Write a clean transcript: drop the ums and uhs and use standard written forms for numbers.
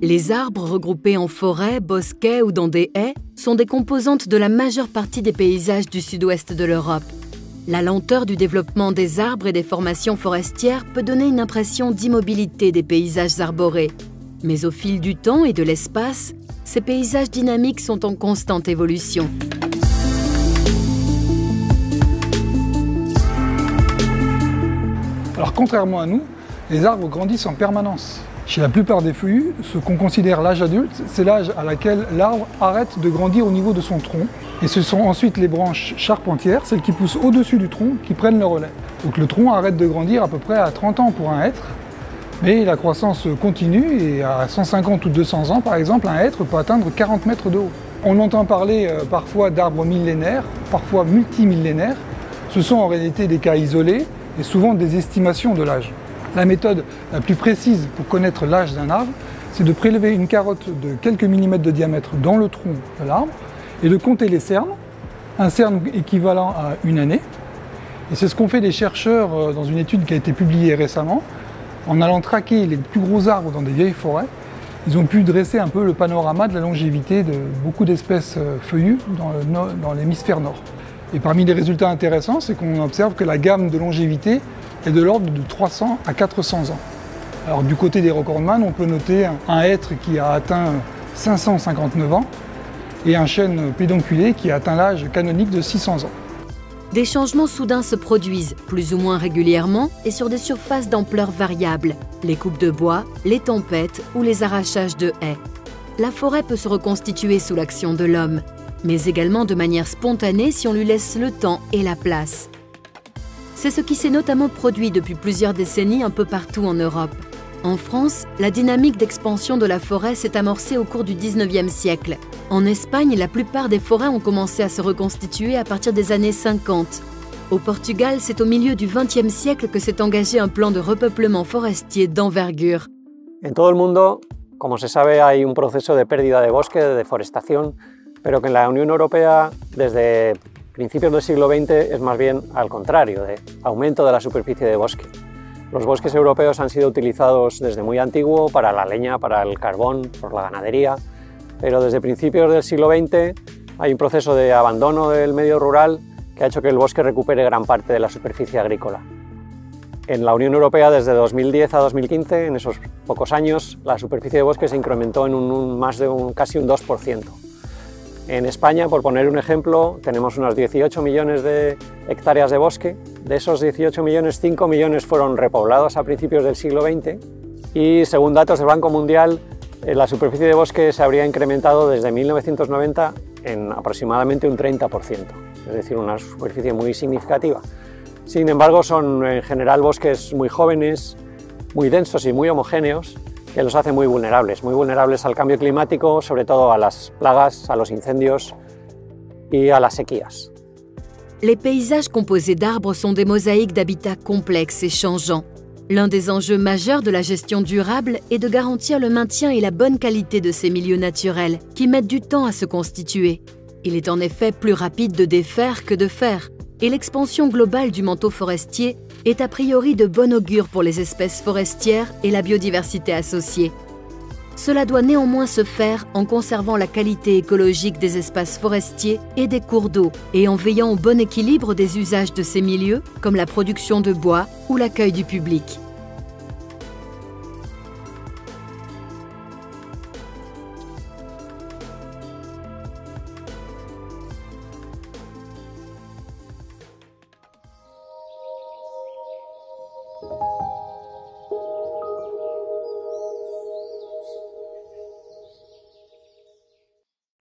Les arbres regroupés en forêts, bosquets ou dans des haies sont des composantes de la majeure partie des paysages du sud-ouest de l'Europe. La lenteur du développement des arbres et des formations forestières peut donner une impression d'immobilité des paysages arborés. Mais au fil du temps et de l'espace, ces paysages dynamiques sont en constante évolution. Alors contrairement à nous, les arbres grandissent en permanence. Chez la plupart des feuillus, ce qu'on considère l'âge adulte, c'est l'âge à laquelle l'arbre arrête de grandir au niveau de son tronc. Et ce sont ensuite les branches charpentières, celles qui poussent au-dessus du tronc, qui prennent le relais. Donc le tronc arrête de grandir à peu près à 30 ans pour un hêtre, mais la croissance continue et à 150 ou 200 ans par exemple, un hêtre peut atteindre 40 mètres de haut. On entend parler parfois d'arbres millénaires, parfois multimillénaires. Ce sont en réalité des cas isolés et souvent des estimations de l'âge. La méthode la plus précise pour connaître l'âge d'un arbre, c'est de prélever une carotte de quelques millimètres de diamètre dans le tronc de l'arbre et de compter les cernes, un cerne équivalent à une année. Et c'est ce qu'ont fait des chercheurs dans une étude qui a été publiée récemment. En allant traquer les plus gros arbres dans des vieilles forêts, ils ont pu dresser un peu le panorama de la longévité de beaucoup d'espèces feuillues dans l'hémisphère nord. Et parmi les résultats intéressants, c'est qu'on observe que la gamme de longévité est de l'ordre de 300 à 400 ans. Alors du côté des recordman, on peut noter un hêtre qui a atteint 559 ans et un chêne pédonculé qui a atteint l'âge canonique de 600 ans. Des changements soudains se produisent, plus ou moins régulièrement et sur des surfaces d'ampleur variable, les coupes de bois, les tempêtes ou les arrachages de haies. La forêt peut se reconstituer sous l'action de l'homme, mais également de manière spontanée si on lui laisse le temps et la place. C'est ce qui s'est notamment produit depuis plusieurs décennies un peu partout en Europe. En France, la dynamique d'expansion de la forêt s'est amorcée au cours du 19e siècle. En Espagne, la plupart des forêts ont commencé à se reconstituer à partir des années 50. Au Portugal, c'est au milieu du 20e siècle que s'est engagé un plan de repeuplement forestier d'envergure. En todo el mundo, como se sabe, hay un proceso de pérdida de bosque, de deforestación, pero que en la Unión Europea, desde principios del siglo XX, es más bien al contrario, de aumento de la superficie de bosque. Los bosques europeos han sido utilizados desde muy antiguo para la leña, para el carbón, por la ganadería, pero desde principios del siglo XX hay un proceso de abandono del medio rural que ha hecho que el bosque recupere gran parte de la superficie agrícola. En la Unión Europea, desde 2010 a 2015, en esos pocos años, la superficie de bosque se incrementó en casi un 2%. En España, por poner un ejemplo, tenemos unos 18 millones de hectáreas de bosque. De esos 18 millones, 5 millones fueron repoblados a principios del siglo XX y, según datos del Banco Mundial, la superficie de bosque se habría incrementado desde 1990 en aproximadamente un 30%, es decir, una superficie muy significativa. Sin embargo, son en general bosques muy jóvenes, muy densos y muy homogéneos, que los hace muy vulnerables al cambio climático, sobre todo a las plagas, a los incendios y a las sequías. Les paysages composés d'arbres sont des mosaïques d'habitats complexes et changeants. L'un des enjeux majeurs de la gestion durable est de garantir le maintien et la bonne qualité de ces milieux naturels, qui mettent du temps à se constituer. Il est en effet plus rapide de défaire que de faire, et l'expansion globale du manteau forestier est a priori de bon augure pour les espèces forestières et la biodiversité associée. Cela doit néanmoins se faire en conservant la qualité écologique des espaces forestiers et des cours d'eau et en veillant au bon équilibre des usages de ces milieux, comme la production de bois ou l'accueil du public.